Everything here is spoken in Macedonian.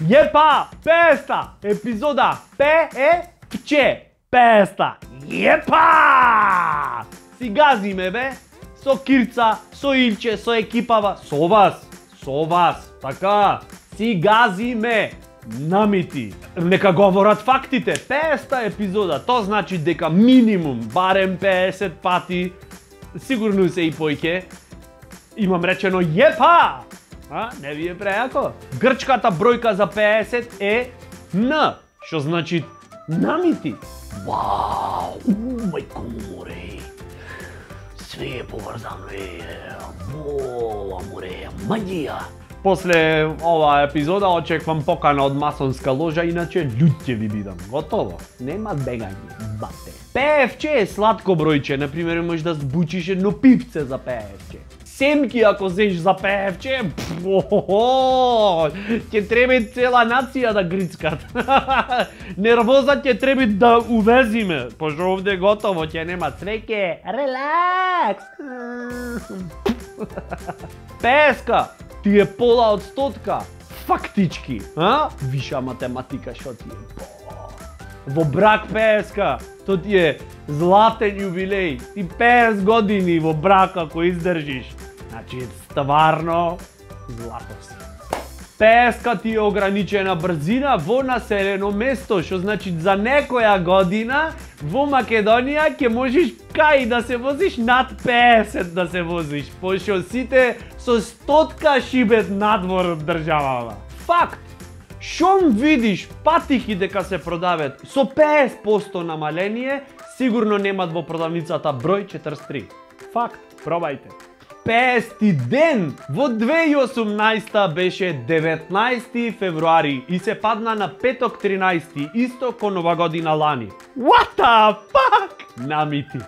Епа, 500 епизода, пче, 500, епа! Си газиме бе, со Кирца, со Илче, со екипава, со вас, така, си газиме, намити. Нека говорат фактите, 500 епизода, то значи дека минимум, барем 50 пати, сигурно се и појќе, имам речено епа! Не ви е преако? Грчката бројка за 50 е Н, што значи намити. Вау, мајко море. Све е поврзано, вола море, магија. После оваа епизода очеквам покана од масонска ложа, иначе луѓе ви бидам. Готово. Нема бегање, бате. ПФЧ е сладко бројче, например можеш да збучиш едно пивце за ПФЧ. Семки ако зеш за ПФЧ, ќе треба цела нација да грицкат. Нервоза ќе треба да увезиме, пошто овде готово, ќе нема среќе. Релакс. Песка, ти е пола од стотка. Фактички, Виша математика што ти е. Во брак песка, то ти е златен јубилеј. Ти 50 години во брак ако издржиш. Значи, стварно, злато си. Песка ти е ограничена брзина во населено место, што значи за некоја година во Македонија ќе можеш кај да се возиш над 50 да се возиш, пошто сите со стотка шибет надвор од државава. Факт! Шом видиш патихи дека се продават со 50% намаление, сигурно немат во продавницата број 43. Факт, пробајте. 50 ден во 2018 беше 19 февруари и се падна на петок 13, исто ко нова година лани. What the fuck? Намити.